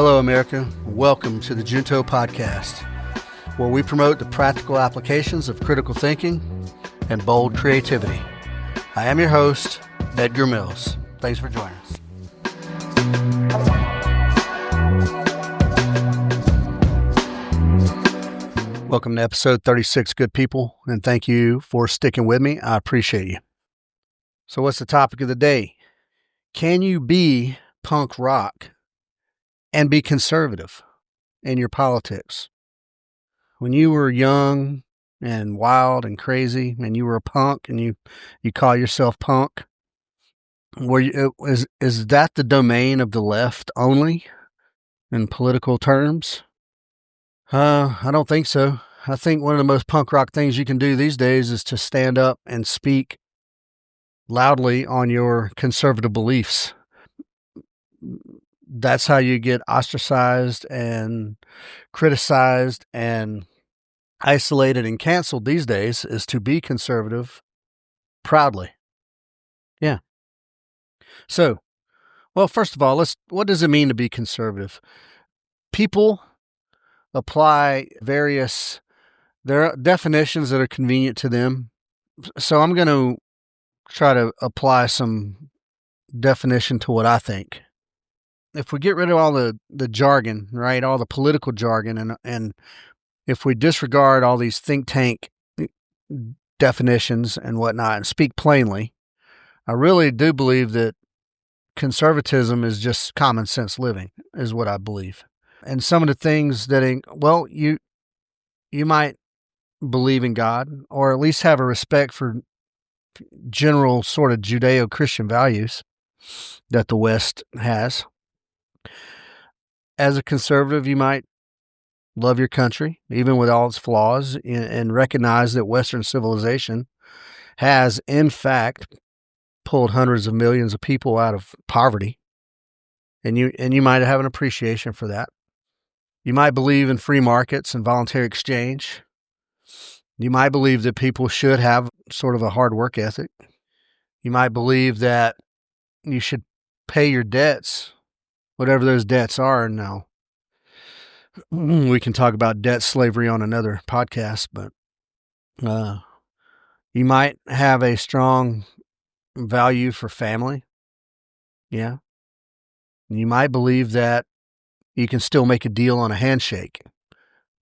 Hello, America. Welcome to the Junto Podcast, where we promote the practical applications of critical thinking and bold creativity. I am your host, Edgar Mills. Thanks for joining us. Welcome to episode 36, good people, and thank you for sticking with me. I appreciate you. So what's the topic of the day? Can you be punk rock and be conservative in your politics? When you were young and wild and crazy and you were a punk and you call yourself punk, is that the domain of the left only in political terms? I don't think so. I think one of the most punk rock things you can do these days is to stand up and speak loudly on your conservative beliefs. That's how you get ostracized and criticized and isolated and canceled these days, is to be conservative proudly. Yeah. So, well, first of all, what does it mean to be conservative? People apply there are definitions that are convenient to them. So I'm going to try to apply some definition to what I think. If we get rid of all the jargon, right, all the political jargon, and if we disregard all these think tank definitions and whatnot and speak plainly, I really do believe that conservatism is just common sense living, is what I believe. And some of the things that, you might believe in God, or at least have a respect for general sort of Judeo-Christian values that the West has. As a conservative, you might love your country, even with all its flaws, and recognize that Western civilization has, in fact, pulled hundreds of millions of people out of poverty. And you might have an appreciation for that. You might believe in free markets and voluntary exchange. You might believe that people should have sort of a hard work ethic. You might believe that you should pay your debts, whatever those debts are. Now, we can talk about debt slavery on another podcast, but you might have a strong value for family. Yeah. You might believe that you can still make a deal on a handshake.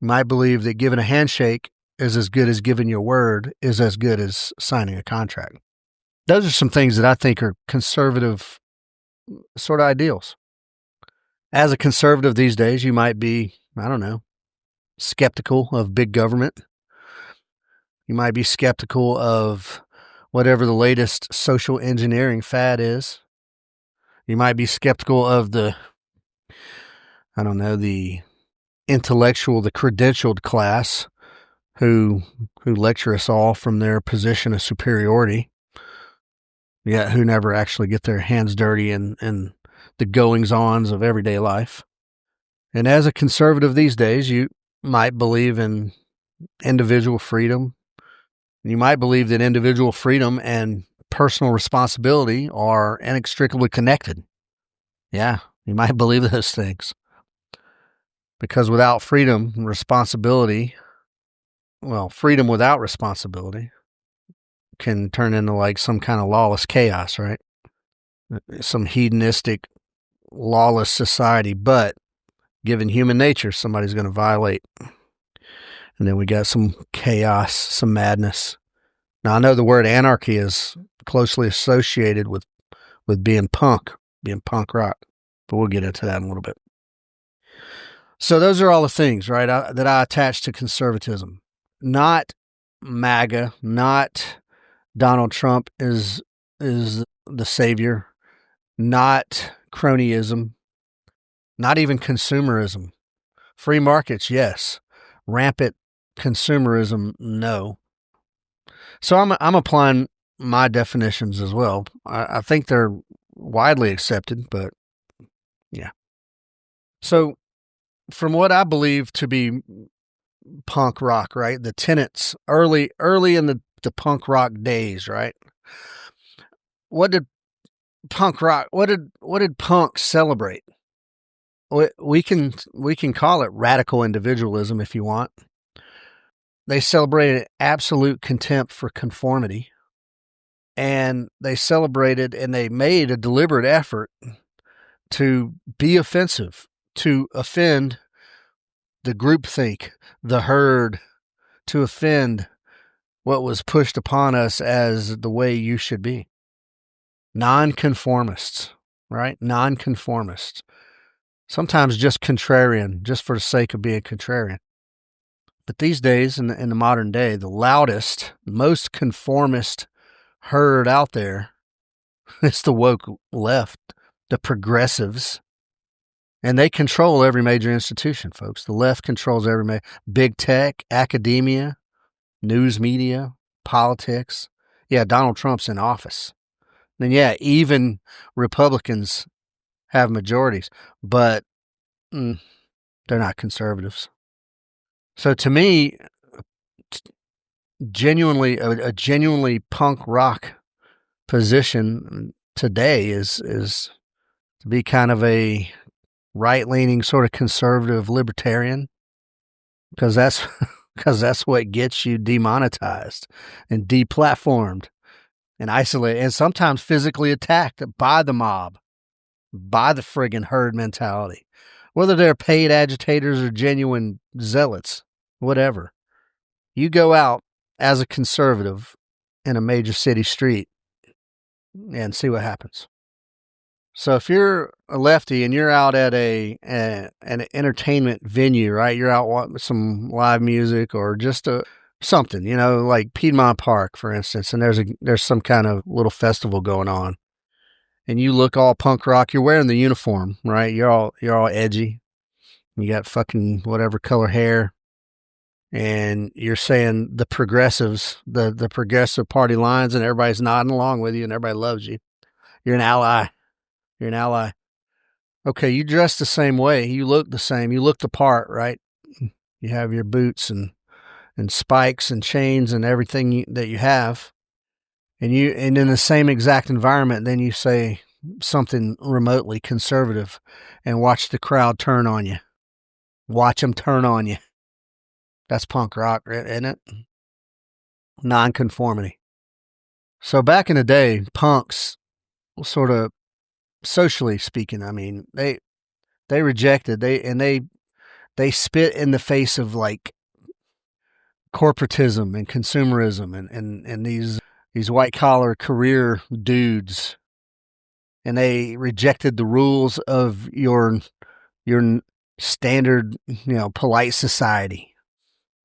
You might believe that giving a handshake is as good as giving your word, is as good as signing a contract. Those are some things that I think are conservative sort of ideals. As a conservative these days, you might be, skeptical of big government. You might be skeptical of whatever the latest social engineering fad is. You might be skeptical of the intellectual, the credentialed class who lecture us all from their position of superiority, yet who never actually get their hands dirty in the goings-ons of everyday life. And as a conservative these days, you might believe in individual freedom. You might believe that individual freedom and personal responsibility are inextricably connected. Yeah, you might believe those things. Because without freedom and responsibility, freedom without responsibility can turn into like some kind of lawless chaos, right? Some hedonistic, lawless society, but given human nature, somebody's going to violate. And then we got some chaos, some madness. Now, I know the word anarchy is closely associated with being punk rock, but we'll get into that in a little bit. So those are all the things, right, that I attach to conservatism. Not MAGA, not Donald Trump is the savior, not cronyism, not even consumerism. Free markets, yes. Rampant consumerism, no. So I'm applying my definitions as well. I think they're widely accepted, but yeah. So from what I believe to be punk rock, right? The tenets early in the punk rock days, right? What did punk rock, what did punk celebrate? we can call it radical individualism if you want. They celebrated absolute contempt for conformity, and they celebrated and they made a deliberate effort to be offensive, to offend the groupthink, the herd, to offend what was pushed upon us as the way you should be. Nonconformists, right? Nonconformists. Sometimes just contrarian, just for the sake of being contrarian. But these days, in the modern day, the loudest, most conformist herd out there is the woke left, the progressives. And they control every major institution, folks. The left controls every big tech, academia, news media, politics. Yeah, Donald Trump's in office. And yeah, even Republicans have majorities, but they're not conservatives. So to me, a genuinely punk rock position today is to be kind of a right-leaning sort of conservative libertarian, because that's what gets you demonetized and deplatformed and isolated and sometimes physically attacked by the mob, by the friggin' herd mentality, whether they're paid agitators or genuine zealots, whatever. You go out as a conservative in a major city street and see what happens. So if you're a lefty and you're out at an entertainment venue, right? You're out with some live music or just something, like Piedmont Park, for instance, and there's some kind of little festival going on, and you look all punk rock. You're wearing the uniform, right? You're all edgy. You got fucking whatever color hair, and you're saying the progressives, the progressive party lines, and everybody's nodding along with you, and everybody loves you. You're an ally. You're an ally. Okay, you dress the same way. You look the same. You look the part, right? You have your boots and spikes and chains and everything that you have. And in the same exact environment, then you say something remotely conservative and watch the crowd turn on you. Watch them turn on you. That's punk rock, isn't it? Nonconformity. So back in the day, punks sort of, socially speaking, I mean, they rejected, they spit in the face of like corporatism and consumerism and these white collar career dudes, and they rejected the rules of your standard, polite society.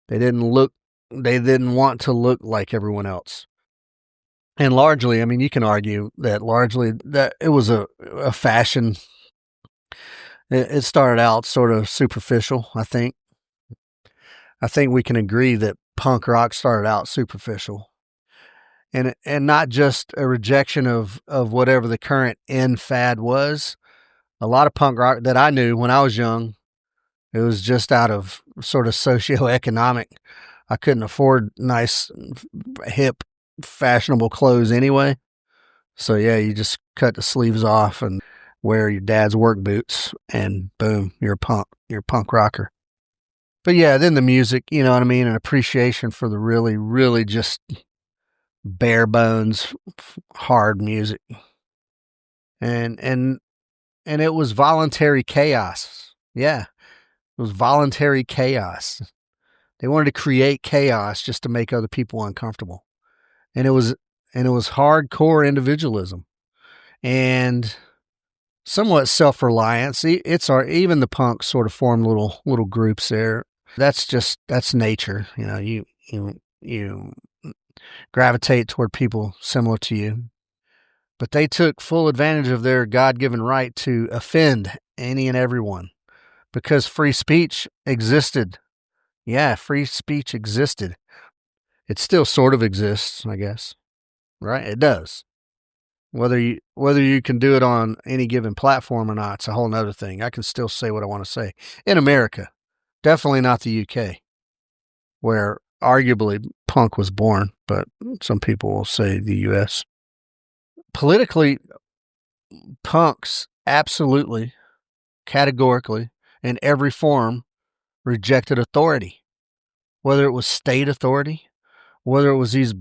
They didn't want to look like everyone else. And largely, I mean, you can argue that that it was a fashion. It started out sort of superficial, I think. I think we can agree that punk rock started out superficial. And not just a rejection of whatever the current end fad was. A lot of punk rock that I knew when I was young, it was just out of sort of socioeconomic. I couldn't afford nice, hip, fashionable clothes anyway. So yeah, you just cut the sleeves off and wear your dad's work boots and boom, you're a punk. You're a punk rocker. But yeah, then the music, you know what I mean? An appreciation for the really, really just bare bones, hard music. And it was voluntary chaos. Yeah, it was voluntary chaos. They wanted to create chaos just to make other people uncomfortable. And it was hardcore individualism and somewhat self-reliance. Even the punks sort of formed little groups there. That's nature. You gravitate toward people similar to you. But they took full advantage of their God-given right to offend any and everyone because free speech existed. Yeah, free speech existed. It still sort of exists, I guess. Right? It does. Whether you can do it on any given platform or not, it's a whole nother thing. I can still say what I want to say. In America, definitely not the UK, where arguably punk was born, but some people will say the US. Politically, punks absolutely categorically, in every form, rejected authority, whether it was state authority, whether it was these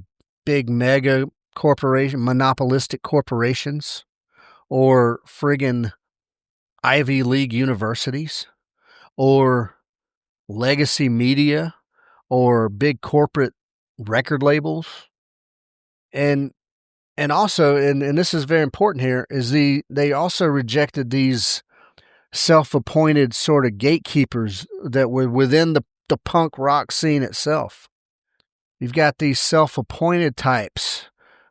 big mega monopolistic corporations, or friggin' Ivy League universities, or legacy media, or big corporate record labels. And also, and this is very important here, is they also rejected these self-appointed sort of gatekeepers that were within the punk rock scene itself. You've got these self-appointed types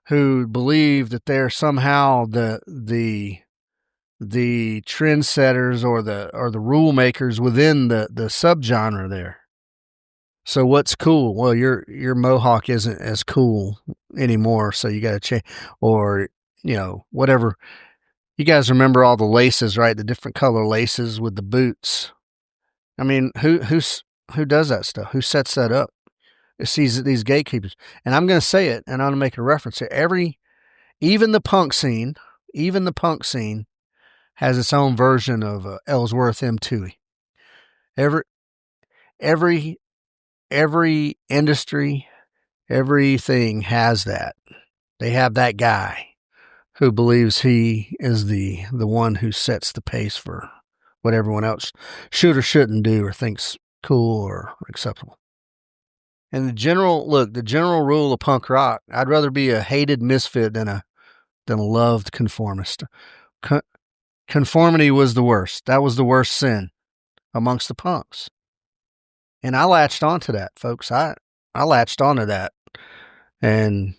who believe that they're somehow the trendsetters or the rule makers within the subgenre there. So what's cool? Well, your mohawk isn't as cool anymore, so you got to change, or whatever. You guys remember all the laces, right? The different color laces with the boots. I mean, who does that stuff? Who sets that up? It's these gatekeepers. And I'm going to say it, and I'm going to make a reference here. Even the punk scene has its own version of Ellsworth M. Toohey. Every industry, everything has that. They have that guy who believes he is the one who sets the pace for what everyone else should or shouldn't do or thinks cool or acceptable. And the general rule of punk rock, I'd rather be a hated misfit than a loved conformist. Conformity was the worst. That was the worst sin amongst the punks. And I latched onto that, folks. I latched onto that and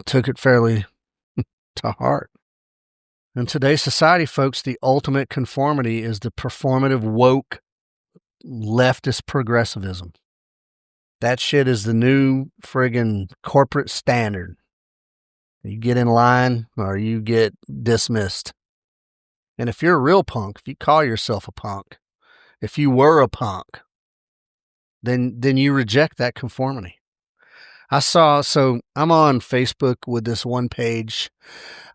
took it fairly to heart. In today's society, folks, the ultimate conformity is the performative woke leftist progressivism. That shit is the new friggin' corporate standard. You get in line or you get dismissed. And if you're a real punk, if you call yourself a punk, if you were a punk, then you reject that conformity. So I'm on Facebook with this one page.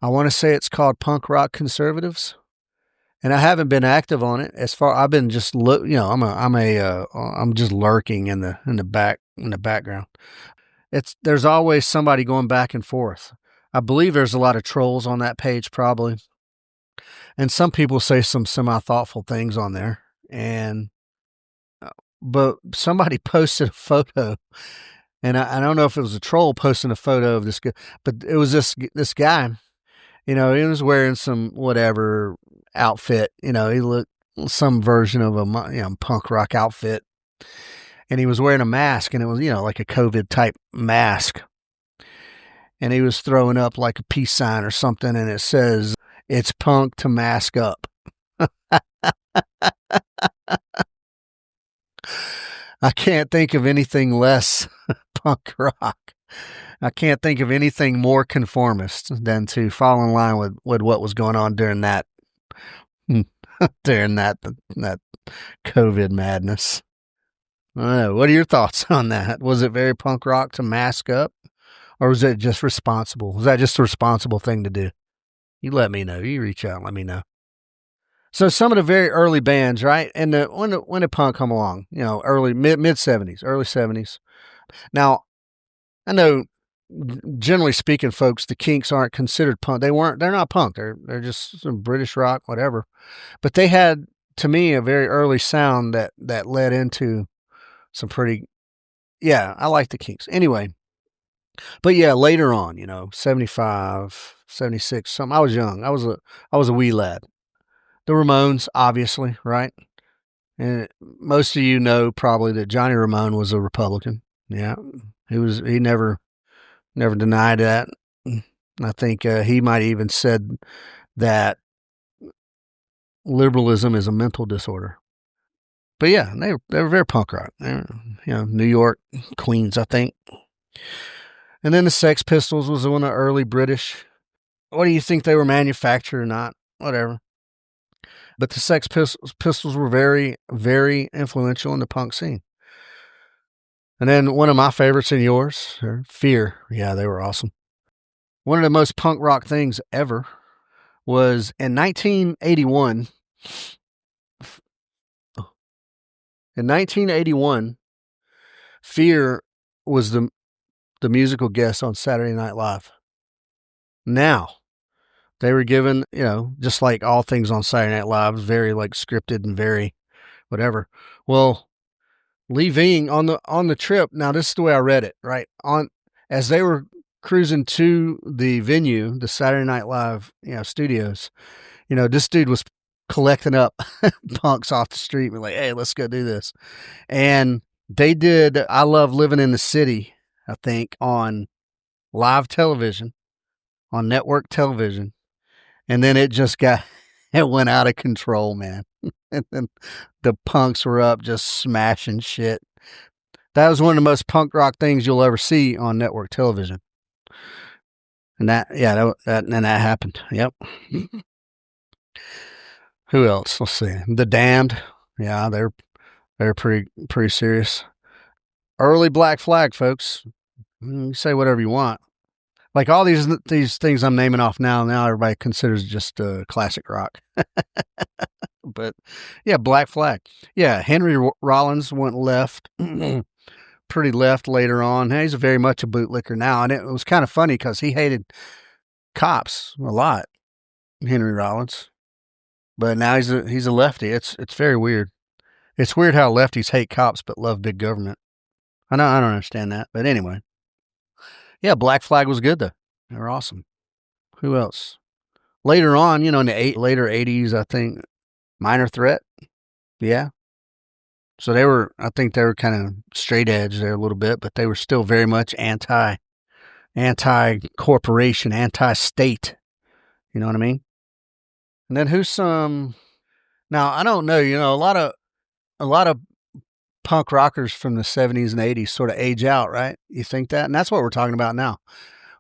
I want to say it's called Punk Rock Conservatives. And I haven't been active on it I've been just I'm just lurking in the background. There's always somebody going back and forth. I believe there's a lot of trolls on that page probably. And some people say some semi-thoughtful things on there. But somebody posted a photo, and I don't know if it was a troll posting a photo of this guy, but it was this guy. He was wearing some whatever outfit. He looked some version of a punk rock outfit, and he was wearing a mask, and it was like a COVID type mask, and he was throwing up like a peace sign or something, and it says, "It's punk to mask up." I can't think of anything less punk rock. I can't think of anything more conformist than to fall in line with what was going on during that that COVID madness. I don't know. What are your thoughts on that? Was it very punk rock to mask up, or was it just responsible? Was that just a responsible thing to do? You let me know. You reach out and let me know. So some of the very early bands, right? And when did punk come along? Early mid 70s, early 70s. Now, I know, generally speaking, folks, the Kinks aren't considered punk. They're not punk. They're just some British rock, whatever. But they had, to me, a very early sound that led into some pretty. Yeah, I like the Kinks. Anyway, but yeah, later on, 75, 76, something. I was young. I was a wee lad. The Ramones, obviously, right? And most of you know probably that Johnny Ramone was a Republican. Yeah, he never denied that. I think he might even said that liberalism is a mental disorder. But yeah, they were very punk rock. New York, Queens, I think. And then the Sex Pistols was one of the early British. What do you think, they were manufactured or not? Whatever. But the Sex Pistols were very, very influential in the punk scene. And then one of my favorites and yours, Fear. Yeah, they were awesome. One of the most punk rock things ever was in 1981, In 1981, Fear was the musical guest on Saturday Night Live. Now, they were given, just like all things on Saturday Night Live, very like scripted and very whatever. Well, leaving on the trip. Now, this is the way I read it, right? As they were cruising to the venue, the Saturday Night Live, studios, this dude was collecting up punks off the street. We're like, hey, let's go do this. And they did I Love Living in the City, I think, on live television, on network television. And then it went out of control, man. And then the punks were up just smashing shit. That was one of the most punk rock things you'll ever see on network television. And that happened. Yep. Who else? Let's see. The Damned. Yeah, they're pretty serious. Early Black Flag, folks. You say whatever you want. Like all these things I'm naming off now everybody considers just classic rock. But yeah, Black Flag. Yeah, Henry Rollins went left, pretty left later on. He's very much a bootlicker now, and it was kind of funny because he hated cops a lot, Henry Rollins. But now he's a lefty. It's very weird. It's weird how lefties hate cops but love big government. I don't understand that, but anyway. Yeah, Black Flag was good though. They were awesome. Who else? Later on, in the later 80s, I think, Minor Threat. Yeah. So I think they were kind of straight edge there a little bit, but they were still very much anti-corporation, anti-state. You know what I mean? And then now I don't know, a lot of punk rockers from the 70s and 80s sort of age out, right? You think that? And that's what we're talking about now.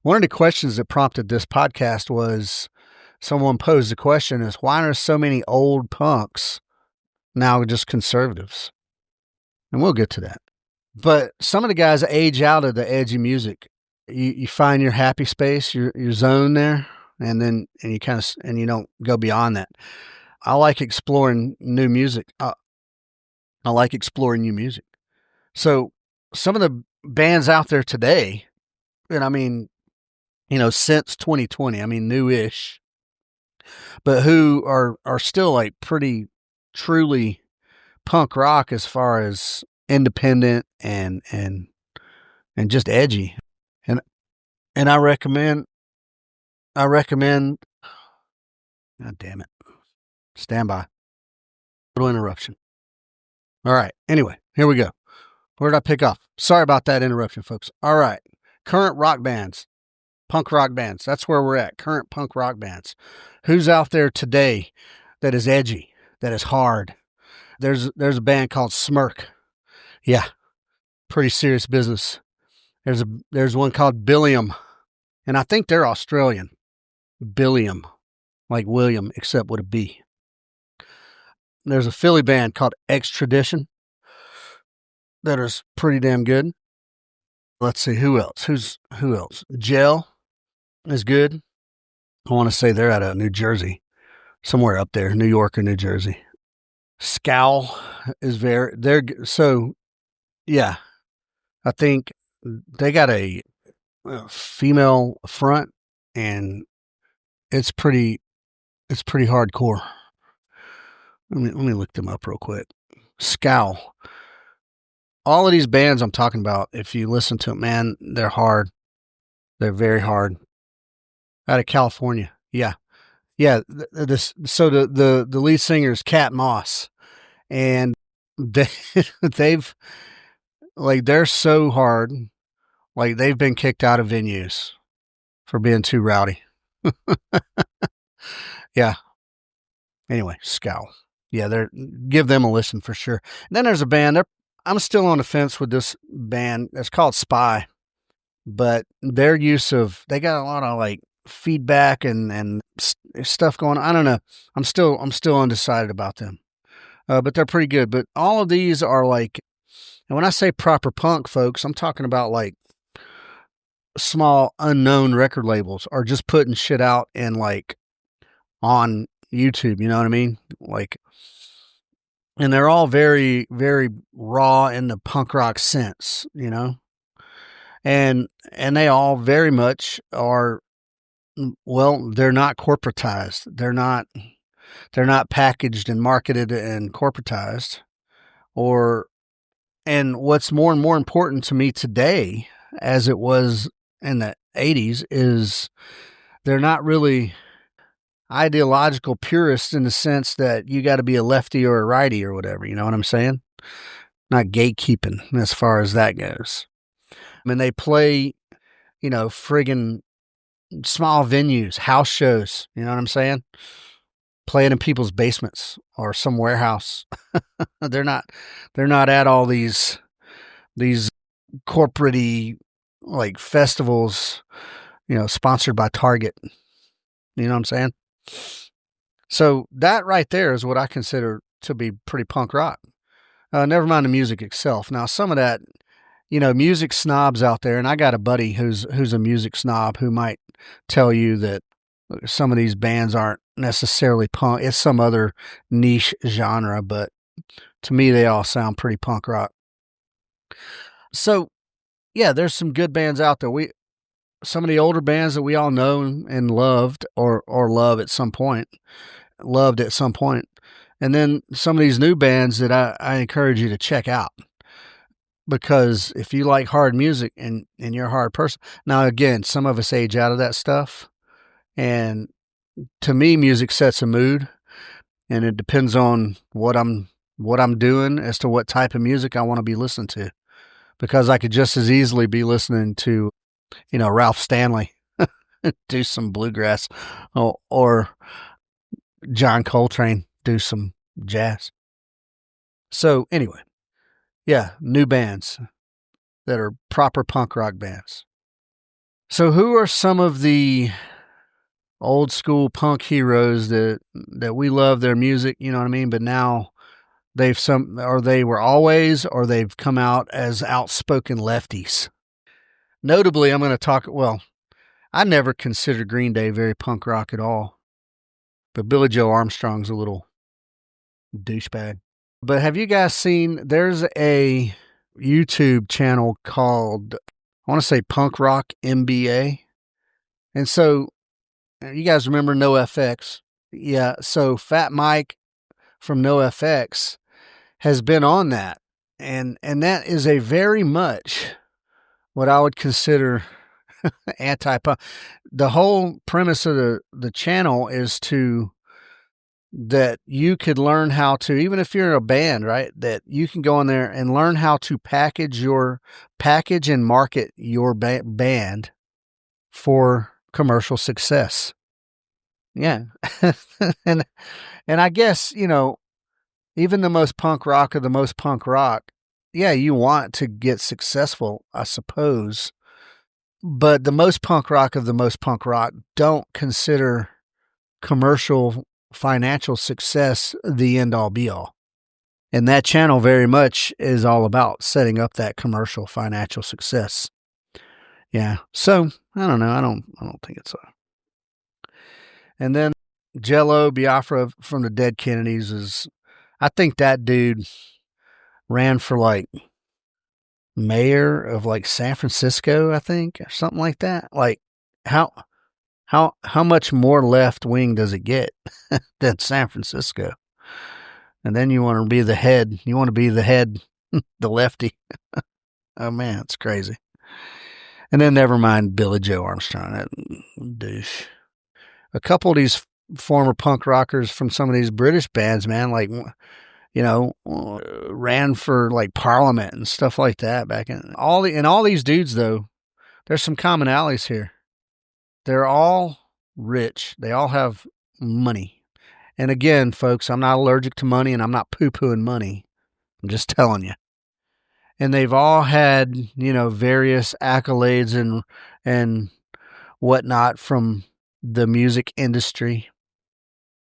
One of the questions that prompted this podcast was someone posed the question is, why are so many old punks now just conservatives? And we'll get to that. But some of the guys age out of the edgy music. You find your happy space, your zone there, and you don't go beyond that. I like exploring new music. I like exploring new music. So some of the bands out there today, and I mean, since 2020, I mean, newish, but who are still like pretty truly punk rock as far as independent and just edgy. And I recommend, God damn it. Stand by. Little interruption. All right. Anyway, here we go. Where did I pick off? Sorry about that interruption, folks. All right. Current rock bands, punk rock bands. That's where we're at. Current punk rock bands. Who's out there today that is edgy, that is hard? There's a band called Smirk. Yeah. Pretty serious business. There's one called Billiam, and I think they're Australian. Billiam, like William, except with a B. There's a Philly band called Extradition that is pretty damn good. Let's see, who else? Who else? Gel is good. I want to say they're out of New Jersey, somewhere up there, New York or New Jersey. Scowl is yeah. I think they got a female front, and it's pretty hardcore. Let me look them up real quick. Scowl. All of these bands I'm talking about, if you listen to them, man, they're hard. They're very hard. Out of California. Yeah. Yeah. So the lead singer is Cat Moss, and they're so hard. Like they've been kicked out of venues for being too rowdy. Yeah. Anyway, Scowl. Yeah, give them a listen for sure. And then there's a band. I'm still on the fence with this band. It's called Spy, but their they got a lot of like feedback and stuff going on. I don't know. I'm still undecided about them, but they're pretty good. But all of these are like, and when I say proper punk, folks, I'm talking about like small unknown record labels are just putting shit out and like on YouTube, you know what I mean? Like, and they're all very, very raw in the punk rock sense, you know? And they all very much are, well, they're not corporatized. They're not packaged and marketed and corporatized. And what's more and more important to me today, as it was in the 80s, is they're not really ideological purists in the sense that you got to be a lefty or a righty or whatever. You know what I'm saying? Not gatekeeping as far as that goes. And they play, friggin' small venues, house shows. You know what I'm saying? Playing in people's basements or some warehouse. they're not at all these corporate-y like festivals, sponsored by Target. You know what I'm saying? So that right there is what I consider to be pretty punk rock. Never mind the music itself. Now, some of that, music snobs out there, and I got a buddy who's a music snob who might tell you that some of these bands aren't necessarily punk. It's some other niche genre, but to me, they all sound pretty punk rock. So, yeah, there's some good bands out there. Some of the older bands that we all know and loved or loved at some point. And then some of these new bands that I encourage you to check out. Because if you like hard music and you're a hard person, now again, some of us age out of that stuff. And to me, music sets a mood, and it depends on what I'm doing as to what type of music I want to be listening to. Because I could just as easily be listening to, Ralph Stanley, do some bluegrass, or John Coltrane, do some jazz. So anyway, yeah, new bands that are proper punk rock bands. So who are some of the old school punk heroes that we love their music, you know what I mean? But now they were always, or they've come out as outspoken lefties. Notably, I'm going to talk, I never considered Green Day very punk rock at all. But Billy Joe Armstrong's a little douchebag. But have you guys seen, there's a YouTube channel called, I want to say Punk Rock MBA. And so, you guys remember NoFX? Yeah, so Fat Mike from NoFX has been on that. And that is a very much what I would consider anti-punk. The whole premise of the channel is that you could learn how to, even if you're in a band, right, that you can go in there and learn how to package and market your band for commercial success. Yeah. and I guess, even the most punk rock of the most punk rock, yeah, you want to get successful, I suppose. But the most punk rock of the most punk rock don't consider commercial financial success the end all be all. And that channel very much is all about setting up that commercial financial success. Yeah. So I don't know. I don't think it's And then Jello Biafra from the Dead Kennedys I think that dude ran for like mayor of like San Francisco, I think, or something like that. Like how much more left wing does it get than San Francisco? And then you want to be the head. You want to be the head, the lefty. Oh man, it's crazy. And then never mind Billy Joe Armstrong, that douche. A couple of these former punk rockers from some of these British bands, man, like, ran for like Parliament and stuff like that back in all these dudes though, there's some commonalities here. They're all rich. They all have money. And again, folks, I'm not allergic to money and I'm not poo-pooing money. I'm just telling you. And they've all had, various accolades and whatnot from the music industry.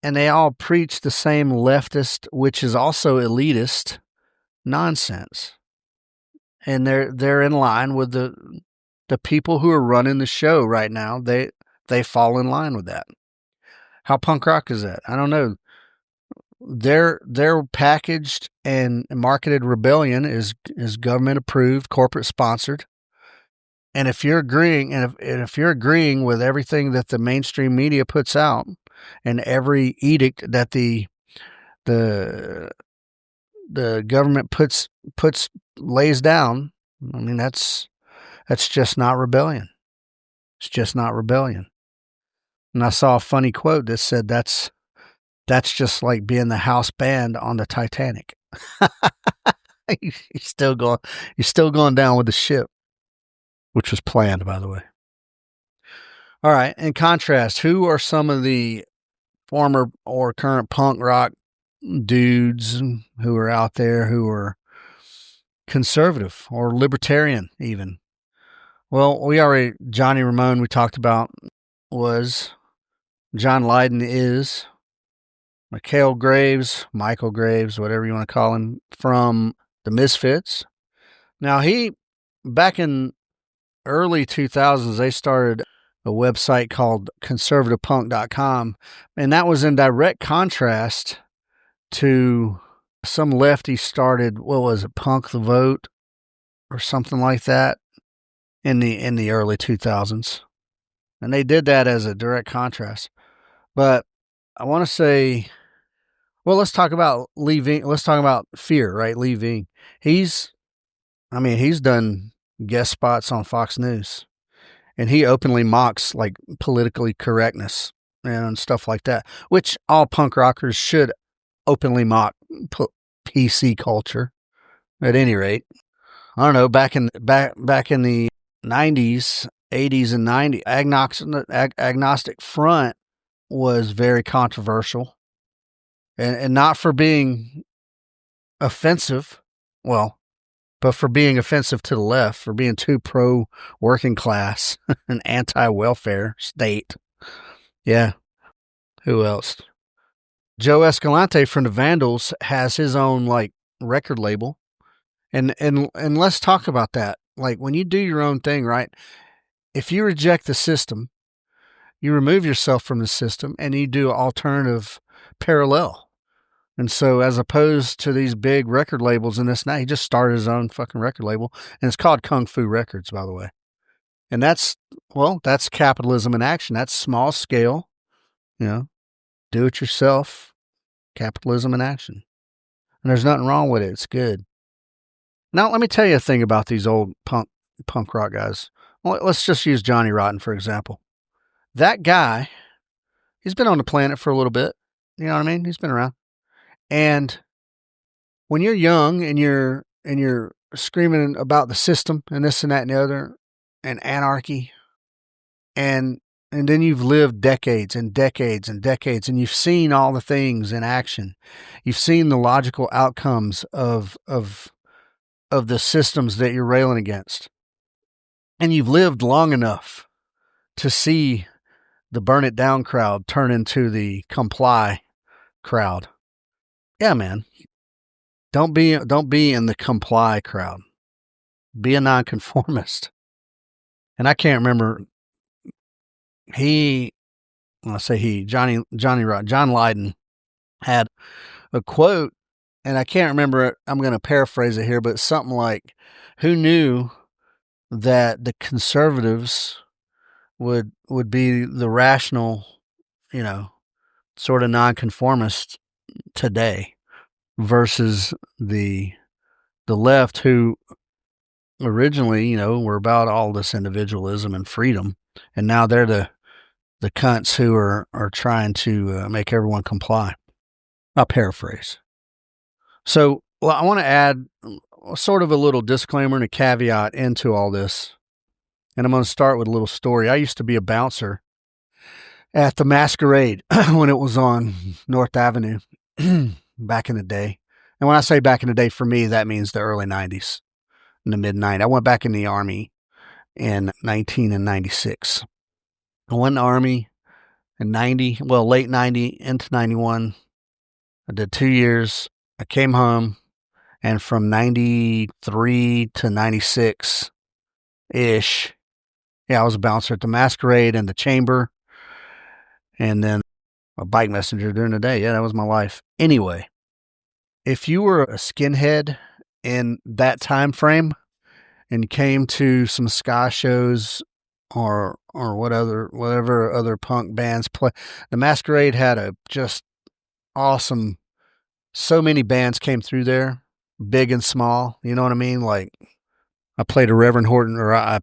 And they all preach the same leftist, which is also elitist, nonsense. And they're in line with the people who are running the show right now. They fall in line with that. How punk rock is that? I don't know. Their packaged and marketed rebellion is government approved, corporate sponsored. And if you're agreeing, and if you're agreeing with everything that the mainstream media puts out, and every edict that the government lays down, I mean that's just not rebellion. It's just not rebellion. And I saw a funny quote that said that's just like being the house band on the Titanic. You're still going down with the ship, which was planned, by the way. All right. In contrast, who are some of the former or current punk rock dudes who are out there who are conservative or libertarian even? Well, Johnny Ramone we talked about was, John Lydon is, Michael Graves, whatever you want to call him, from the Misfits. Now back in early 2000s, they started a website called conservativepunk.com, and that was in direct contrast to some lefty started, what was it, Punk the Vote or something like that in the early 2000s. And they did that as a direct contrast. But I want to say, well, let's talk about let's talk about Fear, right? Lee Ving. He's done guest spots on Fox News, and he openly mocks like politically correctness and stuff like that, which all punk rockers should openly mock PC culture. At any rate, I don't know. Back in the 90s, 80s, and 90s, agnostic front was very controversial, and not for being offensive, but for being offensive to the left, for being too pro working class and anti welfare state. Yeah. Who else? Joe Escalante from the Vandals has his own like record label, and let's talk about that. Like when you do your own thing, right? If you reject the system, you remove yourself from the system, and you do alternative parallel. And so, as opposed to these big record labels and this, now he just started his own fucking record label, and it's called Kung Fu Records, by the way. And that's capitalism in action. That's small scale, do it yourself capitalism in action. And there's nothing wrong with it. It's good. Now, let me tell you a thing about these old punk rock guys. Well, let's just use Johnny Rotten, for example. That guy, he's been on the planet for a little bit. You know what I mean? He's been around. And when you're young and you're screaming about the system and this and that and the other and anarchy, and then you've lived decades and decades and decades, and you've seen all the things in action. You've seen the logical outcomes of the systems that you're railing against. And you've lived long enough to see the burn it down crowd turn into the comply crowd. Yeah, man. Don't be in the comply crowd. Be a nonconformist. And I can't remember. John Lydon had a quote, and I can't remember it. I'm going to paraphrase it here, but something like, who knew that the conservatives would be the rational, sort of nonconformist today versus the left, who originally, were about all this individualism and freedom, and now they're the cunts who are trying to make everyone comply. I'll paraphrase. So, I want to add sort of a little disclaimer and a caveat into all this. And I'm going to start with a little story. I used to be a bouncer at the Masquerade when it was on North Avenue back in the day. And when I say back in the day, for me, that means the early 90s, in the mid-90s. I went back in the Army in 1996. I went in the Army in late 90 into 91. I did 2 years. I came home, and from 93 to 96-ish, I was a bouncer at the Masquerade and the Chamber. And then a bike messenger during the day. Yeah, that was my life. Anyway, if you were a skinhead in that time frame and came to some ska shows or whatever other punk bands play, the Masquerade had a just awesome. So many bands came through there, big and small. You know what I mean? Like I played a Reverend Horton, or I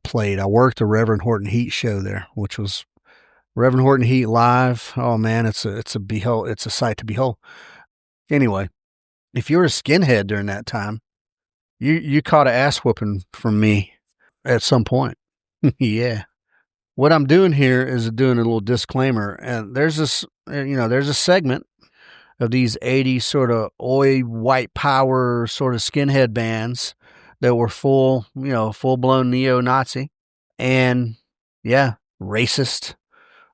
worked a Reverend Horton Heat show there, which was Reverend Horton Heat live. Oh man, it's a sight to behold. Anyway, if you were a skinhead during that time, you caught an ass whooping from me at some point. Yeah. What I'm doing here is doing a little disclaimer, and there's there's a segment of these 80s sort of oi white power sort of skinhead bands that were full blown neo-Nazi and yeah, racist,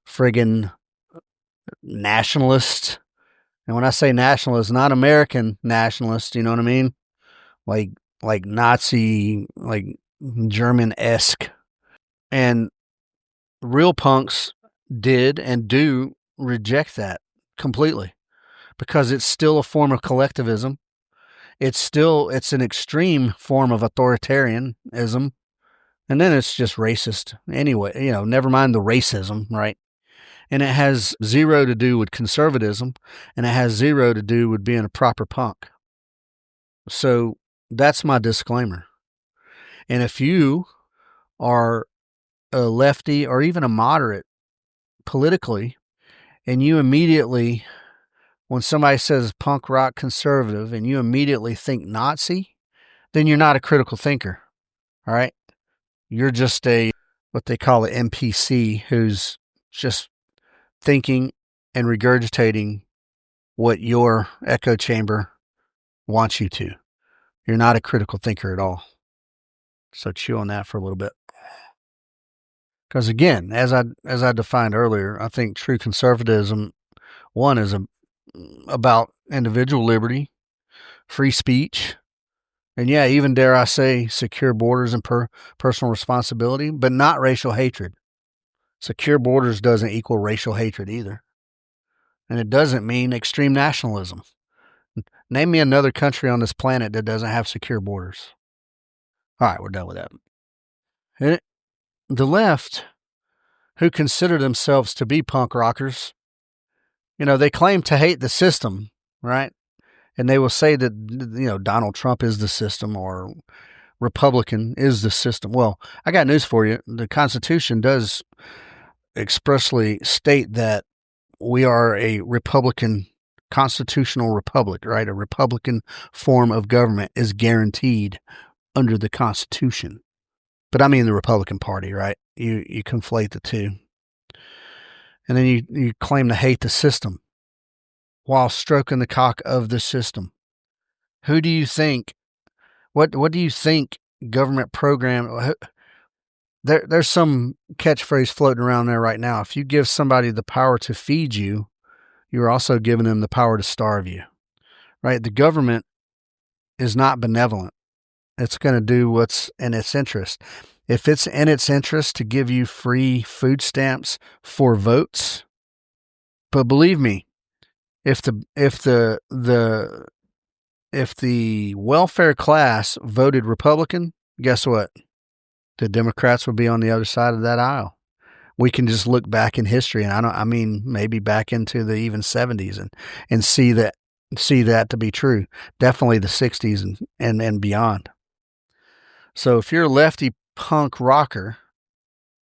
friggin' nationalist. And when I say nationalist, not American nationalist, you know what I mean? Like Nazi, like German-esque. And real punks did and do reject that completely because it's still a form of collectivism. It's an extreme form of authoritarianism. And then it's just racist. Anyway, never mind the racism, right? And it has zero to do with conservatism, and it has zero to do with being a proper punk. So that's my disclaimer. And if you are a lefty or even a moderate politically, and you immediately, when somebody says punk rock conservative, and you immediately think Nazi, then you're not a critical thinker. All right? You're just what they call an NPC who's just thinking and regurgitating what your echo chamber wants you to. You're not a critical thinker at all. So chew on that for a little bit. Because again, as I defined earlier, I think true conservatism, one, is about individual liberty, free speech, and yeah, even dare I say secure borders and personal responsibility, but not racial hatred. Secure borders doesn't equal racial hatred either. And it doesn't mean extreme nationalism. Name me another country on this planet that doesn't have secure borders. All right, we're done with that. And the left, who consider themselves to be punk rockers, they claim to hate the system, right? And they will say that, Donald Trump is the system or Republican is the system. Well, I got news for you. The Constitution does expressly state that we are a Republican constitutional republic, right? A Republican form of government is guaranteed under the Constitution. But I mean the Republican Party, right? You conflate the two. And then you claim to hate the system while stroking the cock of the system. Who do you think, what do you think government program, there's some catchphrase floating around there right now. If you give somebody the power to feed you, you're also giving them the power to starve you, right? The government is not benevolent. It's going to do what's in its interest. If it's in its interest to give you free food stamps for votes, but believe me, if the welfare class voted Republican, guess what? The Democrats would be on the other side of that aisle. We can just look back in history, and maybe back into the even 70s and see that to be true. Definitely the 60s and beyond. So if you're a lefty punk rocker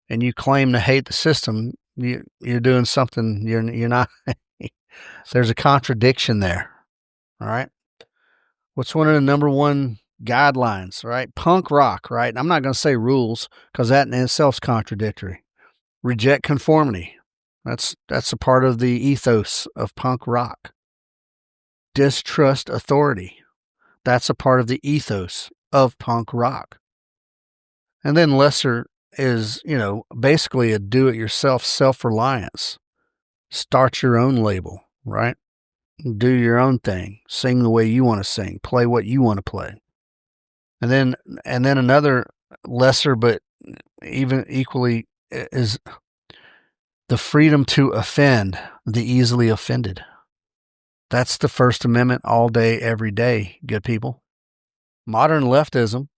and you claim to hate the system, you're doing something you're not. There's a contradiction there. All right. What's one of the number one guidelines, right? Punk rock, right? I'm not going to say rules because that in itself is contradictory. Reject conformity. That's a part of the ethos of punk rock. Distrust authority. That's a part of the ethos of punk rock. And then lesser is, basically a do-it-yourself self-reliance. Start your own label, right? Do your own thing. Sing the way you want to sing. Play what you want to play. And then another lesser but even equally is the freedom to offend. the easily offended. That's the First Amendment all day, every day, good people. Modern leftism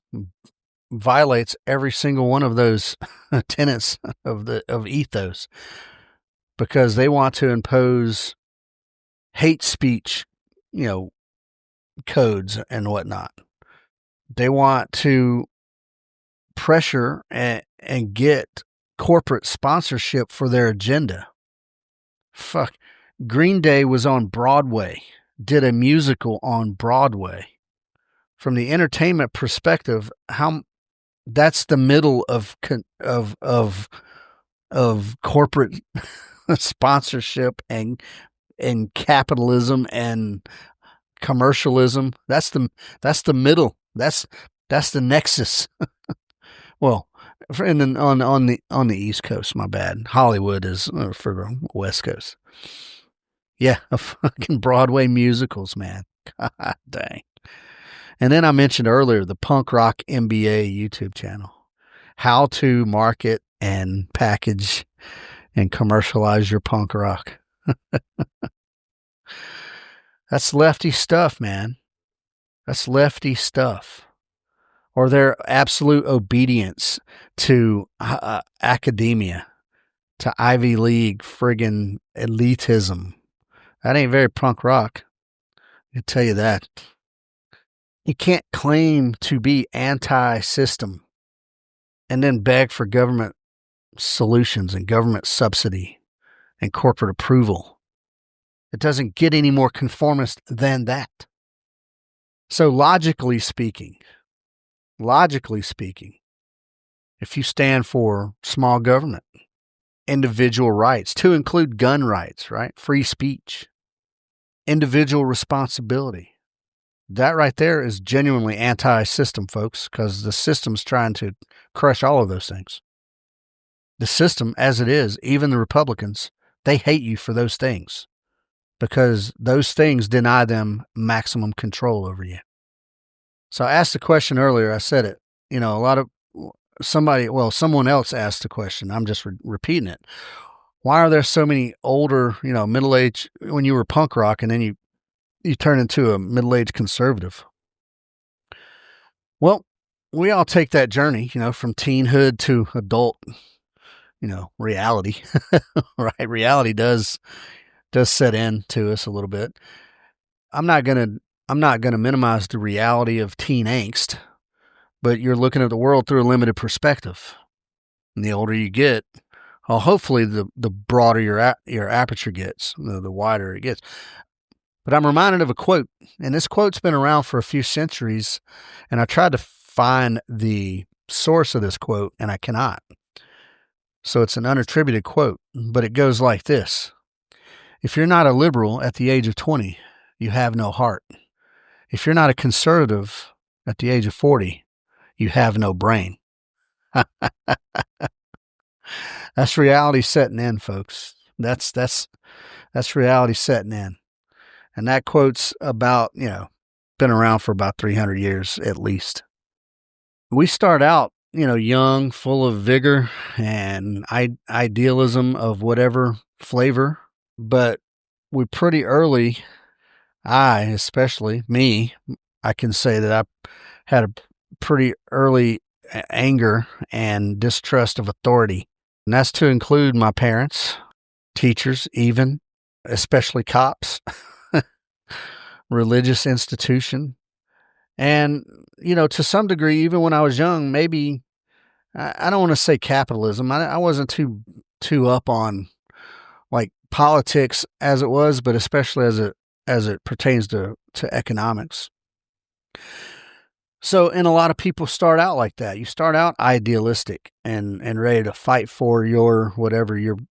violates every single one of those tenets of ethos because they want to impose hate speech, codes and whatnot. They want to pressure and get corporate sponsorship for their agenda. Fuck. Green Day was on Broadway, did a musical on Broadway. From the entertainment perspective, that's the middle of corporate sponsorship and capitalism and commercialism. That's the middle. That's the nexus. Well, and then on the East Coast, my bad. Hollywood is for the West Coast. Yeah, fucking Broadway musicals, man. God dang. And then I mentioned earlier the Punk Rock MBA YouTube channel. How to market and package and commercialize your punk rock. That's lefty stuff, man. That's lefty stuff. Or their absolute obedience to academia, to Ivy League friggin' elitism. That ain't very punk rock. I tell you that. You can't claim to be anti-system and then beg for government solutions and government subsidy and corporate approval. It doesn't get any more conformist than that. So logically speaking, if you stand for small government, individual rights, to include gun rights, right? Free speech, individual responsibility. That right there is genuinely anti-system, folks, because the system's trying to crush all of those things. The system, as it is, even the Republicans, they hate you for those things because those things deny them maximum control over you. So I asked the question earlier. I said it. Someone else asked the question. I'm just repeating it. Why are there so many older, middle-aged, when you were punk rock and then you turn into a middle-aged conservative? Well, we all take that journey, from teenhood to adult, reality, right? Reality does set in to us a little bit. I'm not going to minimize the reality of teen angst, but you're looking at the world through a limited perspective. And the older you get, hopefully the broader your aperture gets, the wider it gets. But I'm reminded of a quote, and this quote's been around for a few centuries, and I tried to find the source of this quote, and I cannot. So it's an unattributed quote, but it goes like this. If you're not a liberal at the age of 20, you have no heart. If you're not a conservative at the age of 40, you have no brain. That's reality setting in, folks. That's reality setting in. And that quote's about, been around for about 300 years at least. We start out, young, full of vigor and idealism of whatever flavor, but we pretty early, especially me, I can say that I had a pretty early anger and distrust of authority. And that's to include my parents, teachers, even, especially cops, religious institution. And, to some degree, even when I was young, maybe, I don't want to say capitalism. I wasn't too up on like politics as it was, but especially as it pertains to economics. So, and a lot of people start out like that. You start out idealistic and ready to fight for your whatever you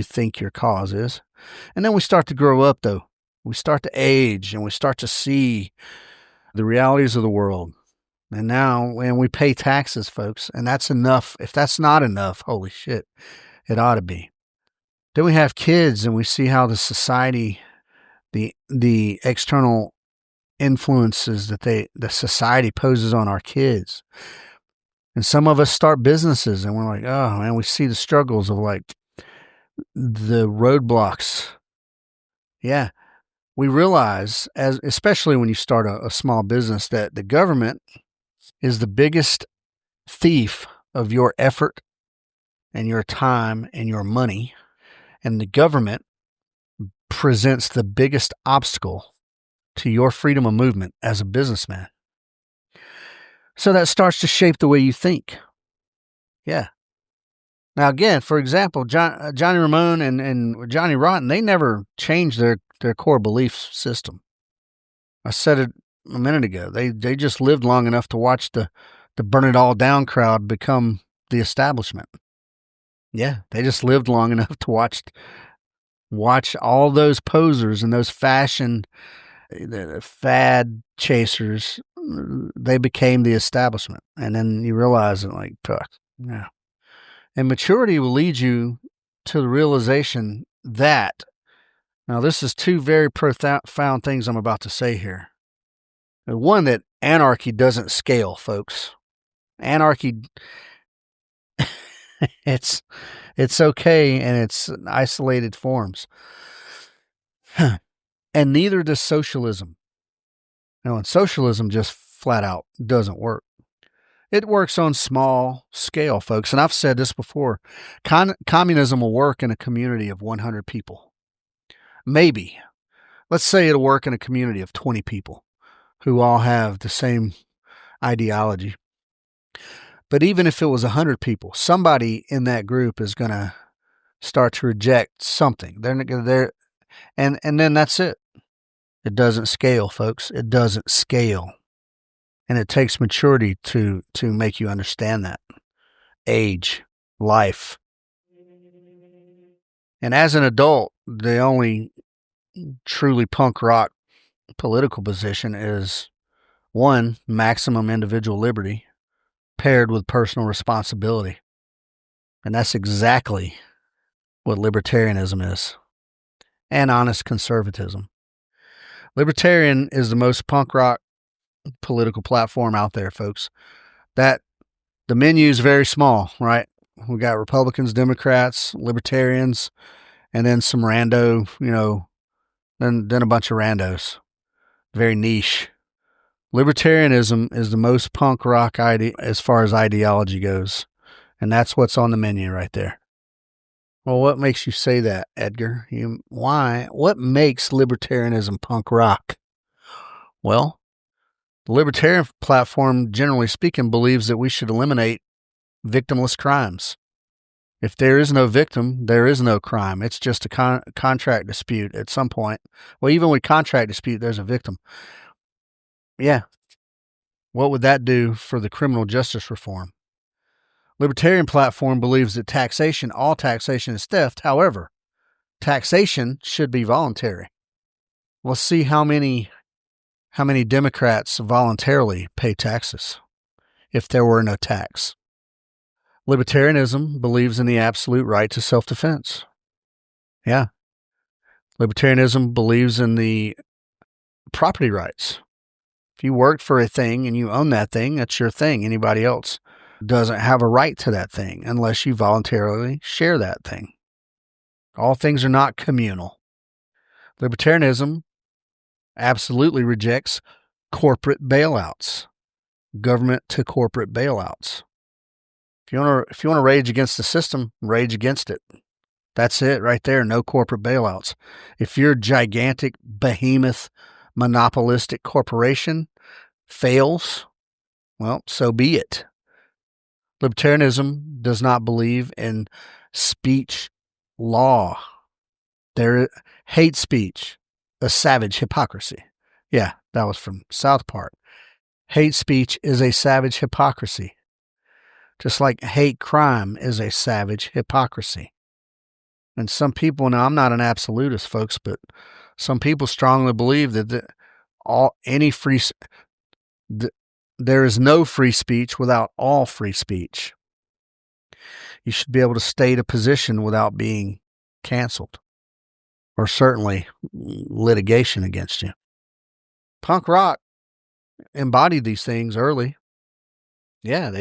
think your cause is. And then we start to grow up, though. We start to age and we start to see the realities of the world. And now, when we pay taxes, folks, and that's enough. If that's not enough, holy shit, it ought to be. Then we have kids and we see how the society, the external influences that the society poses on our kids. And some of us start businesses and we're like, oh man, we see the struggles of like the roadblocks. Yeah. We realize, especially when you start a small business, that the government is the biggest thief of your effort and your time and your money. And the government presents the biggest obstacle to your freedom of movement as a businessman. So that starts to shape the way you think. Yeah. Now, again, for example, Johnny Ramone and Johnny Rotten, they never changed their core belief system. I said it a minute ago. They just lived long enough to watch the burn it all down crowd become the establishment. Yeah, they just lived long enough to watch all those posers and those fad chasers. They became the establishment, and then you realize that, like, yeah. And maturity will lead you to the realization that, now this is two very profound things I'm about to say here. One, that anarchy doesn't scale, folks. Anarchy, it's okay in its isolated forms. And neither does socialism. And socialism just flat out doesn't work. It works on small scale, folks. And I've said this before. Communism will work in a community of 100 people. Maybe. Let's say it'll work in a community of 20 people who all have the same ideology. But even if it was 100 people, somebody in that group is going to start to reject something. And then that's it. It doesn't scale, folks. It doesn't scale. And it takes maturity to make you understand that. Age, life. And as an adult, the only truly punk rock political position is, one, maximum individual liberty paired with personal responsibility. And that's exactly what libertarianism is. And honest conservatism. Libertarian is the most punk rock political platform out there, folks. That the menu is very small, right? We got Republicans, Democrats, Libertarians, and then some rando, then a bunch of randos. Very niche. Libertarianism is the most punk rock as far as ideology goes. And that's what's on the menu right there. Well, what makes you say that, Edgar? Why? What makes libertarianism punk rock? Well, the libertarian platform, generally speaking, believes that we should eliminate victimless crimes. If there is no victim, there is no crime. It's just a contract dispute at some point. Well, even with contract dispute, there's a victim. Yeah. What would that do for the criminal justice reform? Libertarian platform believes that all taxation is theft. However, taxation should be voluntary. Let's see how many Democrats voluntarily pay taxes if there were no tax. Libertarianism believes in the absolute right to self-defense. Yeah. Libertarianism believes in the property rights. If you worked for a thing and you own that thing, that's your thing. Anybody else doesn't have a right to that thing unless you voluntarily share that thing. All things are not communal. Libertarianism absolutely rejects corporate bailouts, government to corporate bailouts. If you want to rage against the system, rage against it. That's it right there. No corporate bailouts. If your gigantic behemoth monopolistic corporation fails, well, so be it. Libertarianism does not believe in speech law. Hate speech, a savage hypocrisy. Yeah, that was from South Park. Hate speech is a savage hypocrisy. Just like hate crime is a savage hypocrisy. And some people, now I'm not an absolutist, folks, but some people strongly believe that there is no free speech without all free speech. You should be able to state a position without being canceled, or certainly litigation against you. Punk rock embodied these things early. Yeah,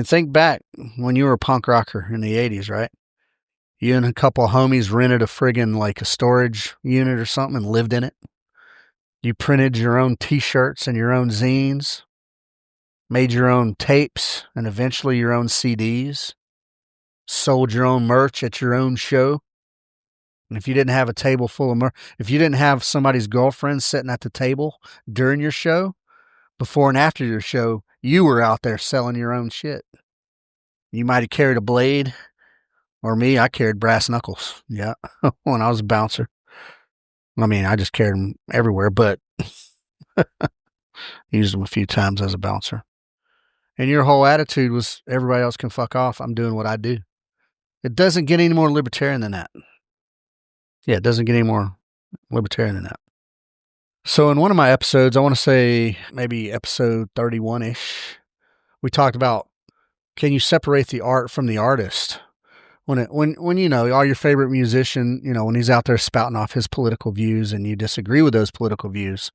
think back when you were a punk rocker in the 80s, right? You and a couple of homies rented a friggin' like a storage unit or something and lived in it. You printed your own t-shirts and your own zines, made your own tapes and eventually your own CDs, sold your own merch at your own show. And if you didn't have a table full of merch, if you didn't have somebody's girlfriend sitting at the table during your show, before and after your show, you were out there selling your own shit. You might have carried a blade, or me, I carried brass knuckles. Yeah, when I was a bouncer. I mean, I just carried them everywhere, but used them a few times as a bouncer. And your whole attitude was everybody else can fuck off. I'm doing what I do. It doesn't get any more libertarian than that. Yeah, it doesn't get any more libertarian than that. So in one of my episodes, I want to say maybe episode 31-ish, we talked about, can you separate the art from the artist? When you know, all your favorite musician, you know, when he's out there spouting off his political views and you disagree with those political views,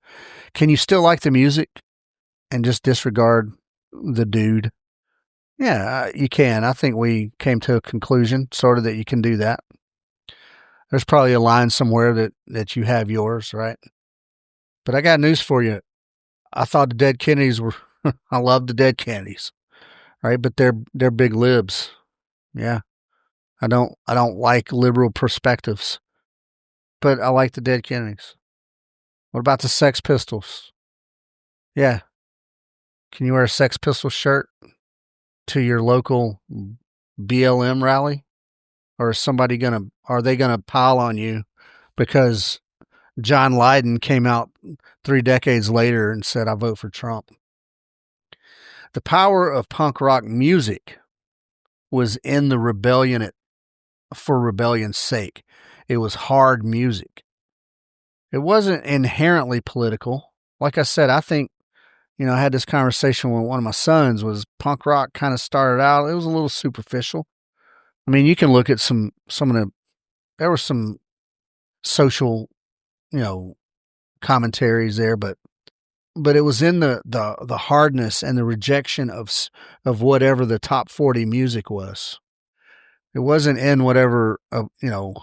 can you still like the music and just disregard the dude? Yeah, you can. I think we came to a conclusion sort of that you can do that. There's probably a line somewhere that you have yours, right? But I got news for you. I thought the dead Kennedys were, I love the dead Kennedys, right? But they're big libs. Yeah. I don't like liberal perspectives, but I like the dead Kennedys. What about the Sex Pistols? Yeah. Can you wear a Sex Pistols shirt to your local BLM rally? Or are they gonna pile on you because John Lydon came out 3 decades later and said, I vote for Trump? The power of punk rock music was in the rebellion for rebellion's sake. It was hard music. It wasn't inherently political. Like I said, I think, you know, I had this conversation with one of my sons, was punk rock kind of started out, it was a little superficial. I mean, you can look at some of there were some social, you know, commentaries there, but it was in the hardness and the rejection of whatever the top 40 music was. It wasn't in whatever, you know,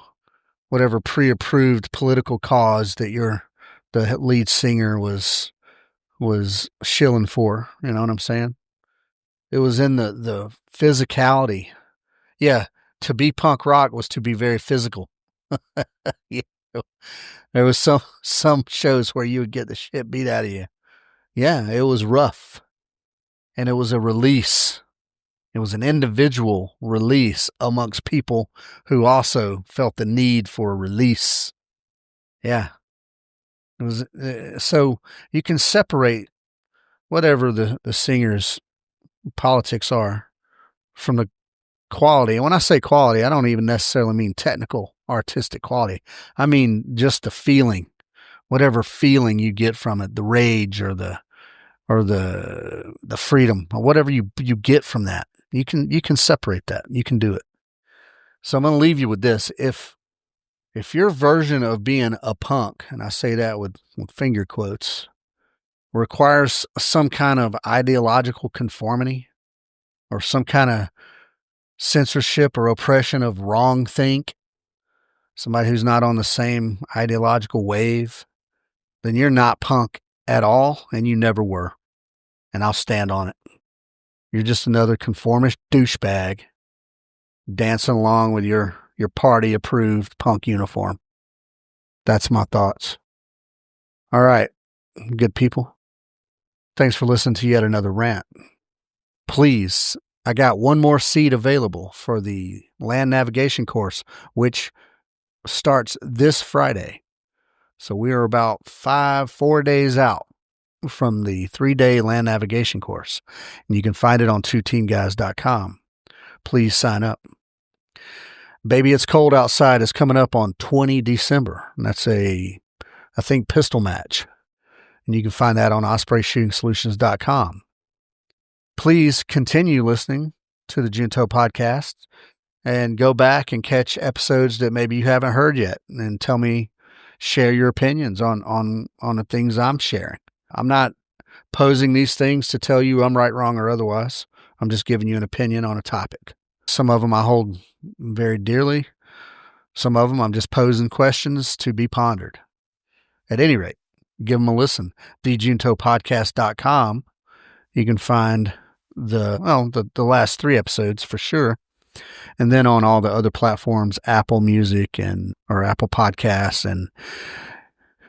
whatever pre-approved political cause that the lead singer was shilling for. You know what I'm saying? It was in the physicality. Yeah, to be punk rock was to be very physical. Yeah. There was some shows where you would get the shit beat out of you. Yeah, it was rough. And it was a release. It was an individual release amongst people who also felt the need for a release. Yeah. It was so you can separate whatever the singer's politics are from the quality. And when I say quality, I don't even necessarily mean technical, artistic quality. I mean just the feeling, whatever feeling you get from it, the rage or the freedom or whatever you get from that. You can separate that. You can do it. So I'm going to leave you with this. If your version of being a punk, and I say that with finger quotes, requires some kind of ideological conformity or some kind of censorship or oppression of wrong think, somebody who's not on the same ideological wave, then you're not punk at all, and you never were. And I'll stand on it. You're just another conformist douchebag dancing along with your party-approved punk uniform. That's my thoughts. All right, good people. Thanks for listening to yet another rant. Please, I got one more seat available for the land navigation course, which starts this Friday. So we are about 4 days out from the 3-day land navigation course. And you can find it on twoteamguys.com. Please sign up. Baby It's Cold Outside is coming up on 20 December. And that's I think, pistol match. And you can find that on ospreyshootingsolutions.com. Please continue listening to the Junto podcast and go back and catch episodes that maybe you haven't heard yet and share your opinions on the things I'm sharing. I'm not posing these things to tell you I'm right, wrong, or otherwise. I'm just giving you an opinion on a topic. Some of them I hold very dearly. Some of them I'm just posing questions to be pondered. At any rate, give them a listen. thejuntopodcast.com. You can find the last 3 episodes for sure. And then on all the other platforms, Apple Music or Apple Podcasts and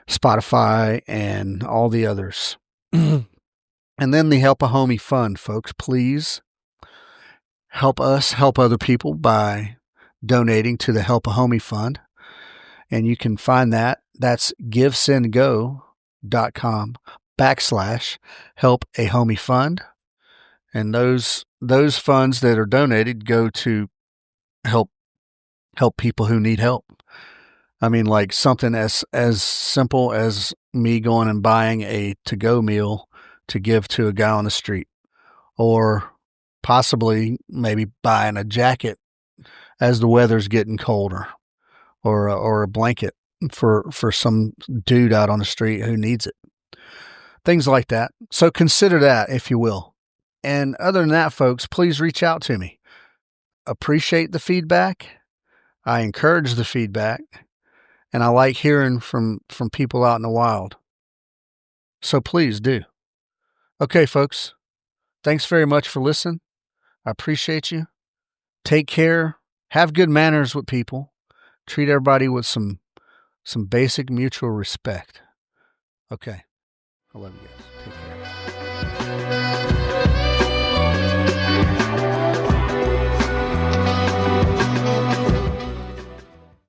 Spotify and all the others. And then the Help a Homie Fund, folks. Please help us help other people by donating to the Help a Homie Fund. And you can find that. That's givesendgo.com/help a homie fund. And those funds that are donated go to help people who need help. I mean, like something as simple as me going and buying a to-go meal to give to a guy on the street, or possibly maybe buying a jacket as the weather's getting colder, or a blanket for some dude out on the street who needs it. Things like that. So consider that, if you will. And other than that, folks, please reach out to me. Appreciate the feedback. I encourage the feedback. And I like hearing from people out in the wild. So please do. Okay, folks. Thanks very much for listening. I appreciate you. Take care. Have good manners with people. Treat everybody with some basic mutual respect. Okay. I love you guys. Take care.